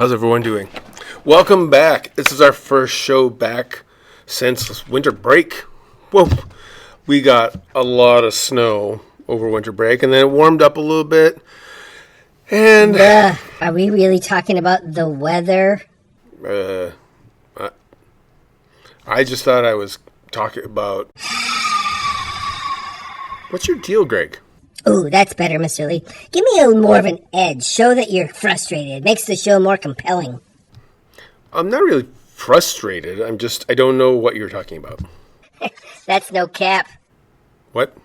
How's everyone doing? Welcome back. This is our first show back since winter break. Whoa, we got a lot of snow over winter break, and then it warmed up a little bit. And are we really talking about the weather? I just thought I was talking about. What's your deal, Greg? Ooh, that's better, Mr. Lee. Give me a little more of an edge. Show that you're frustrated. It makes the show more compelling. I'm not really frustrated. I don't know what you're talking about. That's no cap. What?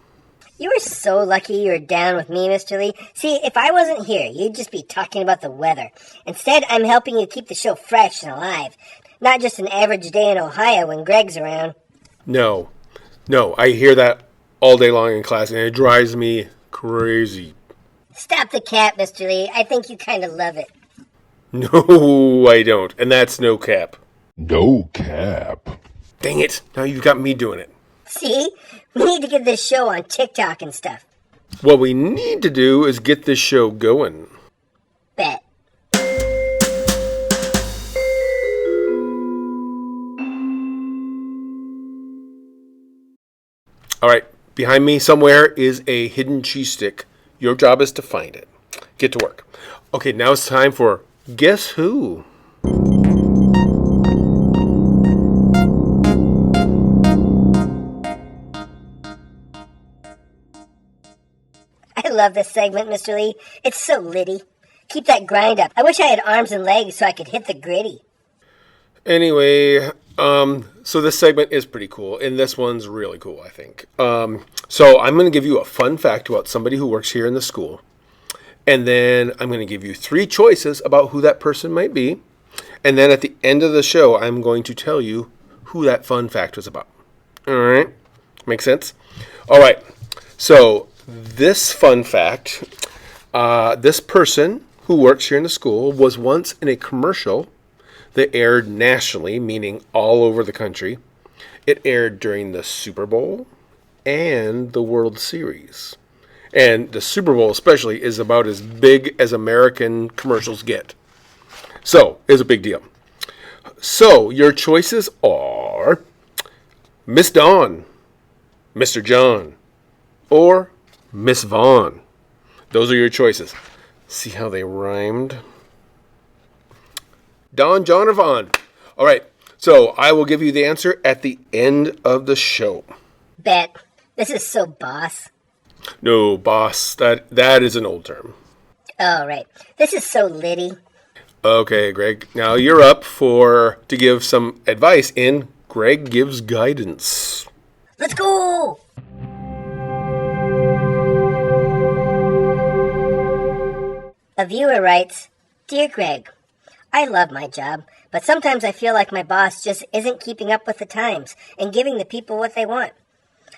You were so lucky you were down with me, Mr. Lee. See, if I wasn't here, you'd just be talking about the weather. Instead, I'm helping you keep the show fresh and alive. Not just an average day in Ohio when Greg's around. No, I hear that all day long in class, and it drives me crazy. Stop the cap, Mr. Lee. I think you kind of love it. No, I don't. And that's no cap. No cap. Dang it. Now you've got me doing it. See? We need to get this show on TikTok and stuff. What we need to do is get this show going. Bet. All right. Behind me somewhere is a hidden cheese stick. Your job is to find it. Get to work. Okay, now it's time for Guess Who? I love this segment, Mr. Lee. It's so litty. Keep that grind up. I wish I had arms and legs so I could hit the gritty. Anyway, so this segment is pretty cool, and this one's really cool, I think. So I'm going to give you a fun fact about somebody who works here in the school, and then I'm going to give you 3 choices about who that person might be, and then at the end of the show, I'm going to tell you who that fun fact was about. All right? Make sense? All right. So this fun fact, this person who works here in the school was once in a commercial that aired nationally, meaning all over the country. It aired during the Super Bowl and the World Series. And the Super Bowl especially is about as big as American commercials get. So, it's a big deal. So, your choices are Miss Dawn, Mr. John, or Miss Vaughn. Those are your choices. See how they rhymed? Don, John, or Vaughn? All right, so I will give you the answer at the end of the show. Bet. This is so boss. No, boss, that is an old term. Oh, right. This is so litty. Okay, Greg, now you're up to give some advice in Greg Gives Guidance. Let's go! A viewer writes, Dear Greg, I love my job, but sometimes I feel like my boss just isn't keeping up with the times and giving the people what they want.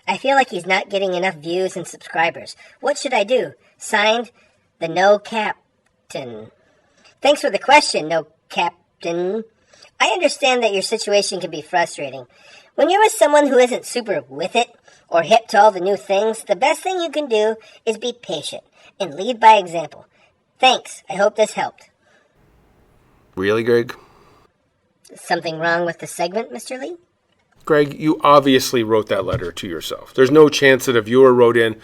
I feel like he's not getting enough views and subscribers. What should I do? Signed, the No Captain. Thanks for the question, No Captain. I understand that your situation can be frustrating. When you're with someone who isn't super with it or hip to all the new things, the best thing you can do is be patient and lead by example. Thanks. I hope this helped. Really, Greg? Something wrong with the segment, Mr. Lee? Greg, you obviously wrote that letter to yourself. There's no chance that a viewer wrote in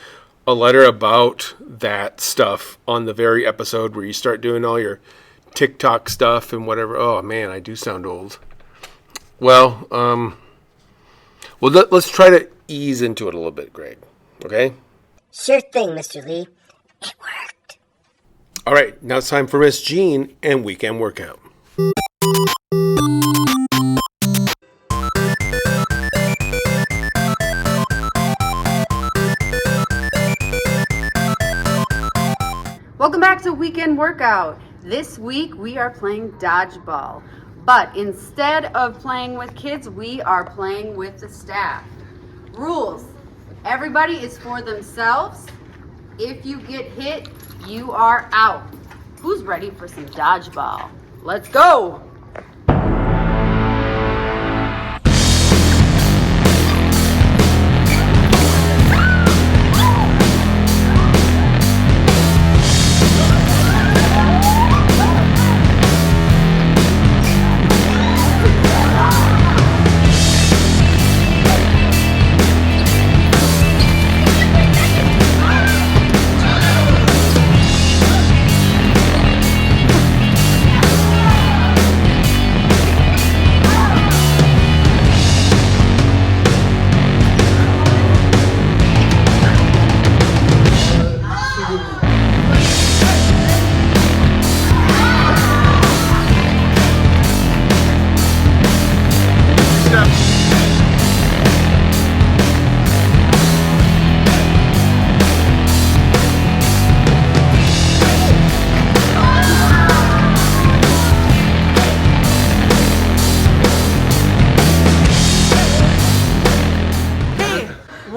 a letter about that stuff on the very episode where you start doing all your TikTok stuff and whatever. Oh, man, I do sound old. Well, let's try to ease into it a little bit, Greg. Okay? Sure thing, Mr. Lee. It worked. All right, now it's time for Miss Jean and Weekend Workout. Welcome back to Weekend Workout. This week we are playing dodgeball, but instead of playing with kids, we are playing with the staff. Rules: everybody is for themselves. If you get hit, you are out. Who's ready for some dodgeball? Let's go!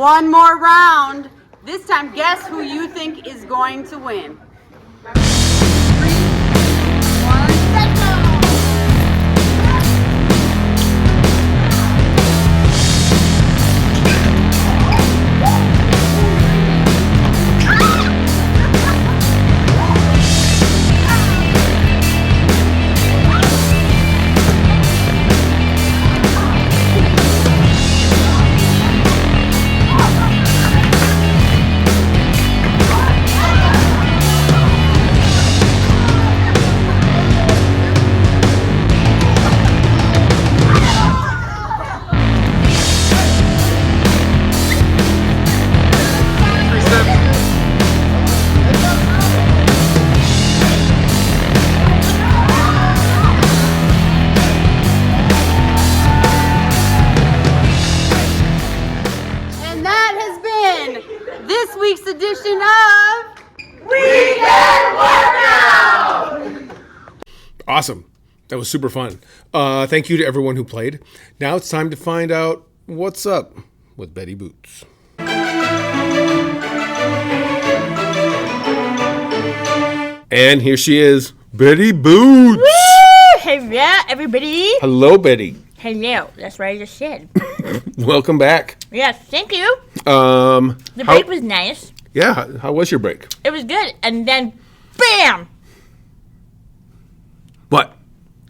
one more round. This time, guess who you think is going to win? 3, 2, 1, let's go! This week's edition of Weekend Workout! Awesome. That was super fun. Thank you to everyone who played. Now it's time to find out what's up with Betty Boots. And here she is, Betty Boots. Woo! Hello, everybody. Hello, Betty. Hello. That's what I just said. Welcome back. Yes, thank you. The break was nice. Yeah, how was your break? It was good. And then, bam! What?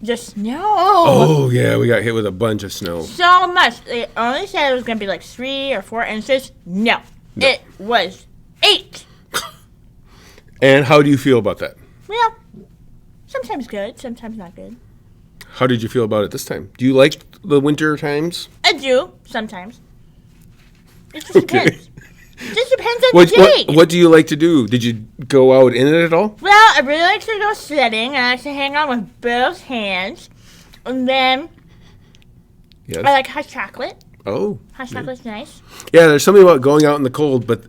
The snow. Oh, yeah, we got hit with a bunch of snow. So much. They only said it was going to be like 3 or 4 inches. No. It was 8. And how do you feel about that? Well, sometimes good, sometimes not good. How did you feel about it this time? Do you like the winter times? I do, sometimes. It just depends. It just depends on the day. What do you like to do? Did you go out in it at all? Well, I really like to go sledding. I like to hang out with both hands. And then Yes. I like hot chocolate. Oh. Hot chocolate's nice. Yeah, there's something about going out in the cold, but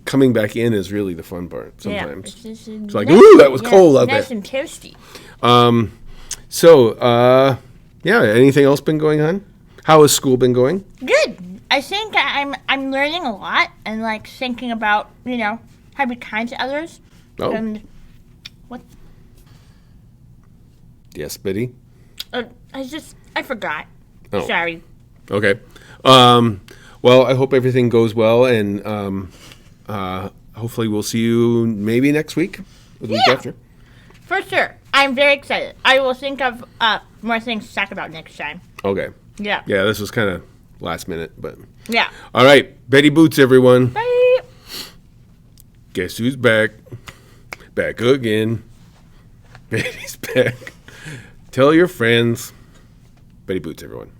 coming back in is really the fun part sometimes. Yeah, it's like, ooh, that was cold out nice there. Nice and toasty. Yeah, anything else been going on? How has school been going? Good. I think I'm learning a lot and like thinking about, how to be kind to others. Oh. And what? Yes, Betty? I forgot. Oh. Sorry. Okay. Well, I hope everything goes well, and hopefully we'll see you maybe next week, or the week after. For sure. I'm very excited. I will think of more things to talk about next time. Okay. Yeah. Yeah, this was kind of last minute, but... Yeah. All right. Betty Boots, everyone. Bye. Guess who's back? Back again. Betty's back. Tell your friends. Betty Boots, everyone.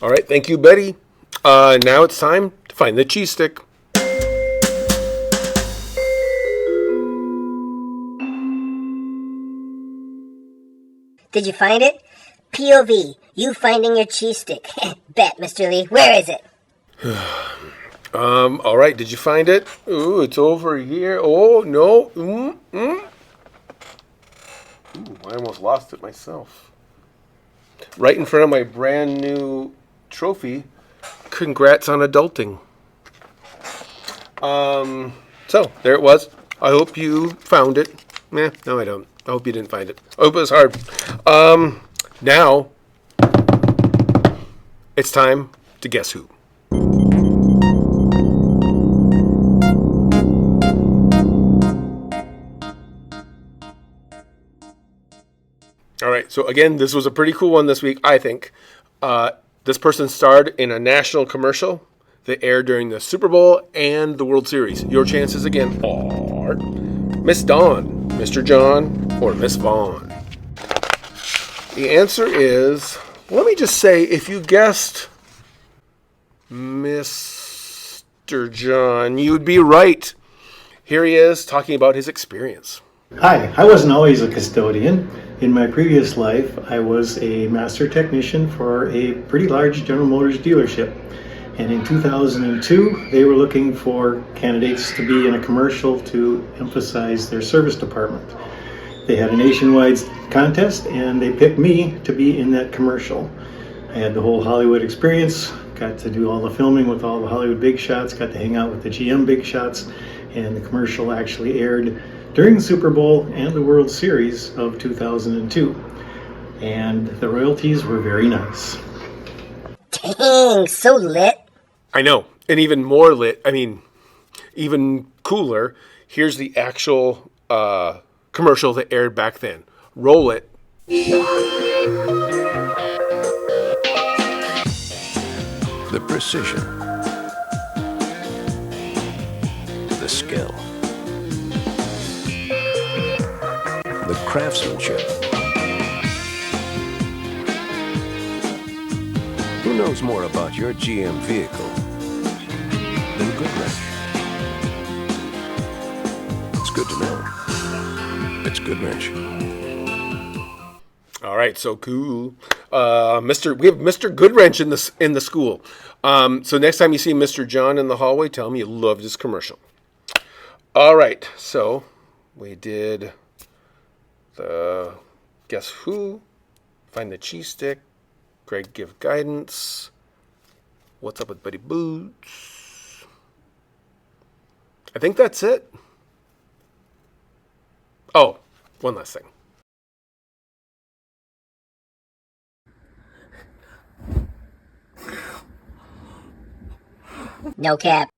All right. Thank you, Betty. Now it's time to find the cheese stick. Did you find it? POV, you finding your cheese stick. Bet, Mr. Lee. Where is it? All right. Did you find it? Ooh, it's over here. Oh, no. Ooh, I almost lost it myself. Right in front of my brand new trophy. Congrats on adulting. So, there it was. I hope you found it. No, I don't. I hope you didn't find it. I hope it was hard. Now, it's time to guess who. All right, so again, this was a pretty cool one this week, I think. This person starred in a national commercial that aired during the Super Bowl and the World Series. Your chances again are Miss Dawn, Mr. John, or Miss Vaughn. The answer is, let me just say, if you guessed Mr. John, you'd be right. Here he is talking about his experience. Hi, I wasn't always a custodian. In my previous life, I was a master technician for a pretty large General Motors dealership. And in 2002, they were looking for candidates to be in a commercial to emphasize their service department. They had a nationwide contest and they picked me to be in that commercial. I had the whole Hollywood experience, got to do all the filming with all the Hollywood big shots, got to hang out with the GM big shots, and the commercial actually aired during the Super Bowl and the World Series of 2002. And the royalties were very nice. Dang, so lit. I know. And even more lit, even cooler, here's the actual commercial that aired back then. Roll it. The precision, the skill, the craftsmanship. Who knows more about your GM vehicle than Goodwrench? It's good to know. It's Goodwrench. All right, so cool. We have Mr. Goodwrench in the school. So next time you see Mr. John in the hallway, tell him you loved his commercial. All right, so we did the guess who, find the cheese stick, Greg give guidance, what's up with Buddy Boots. I think that's it. Oh, one last thing. No cap.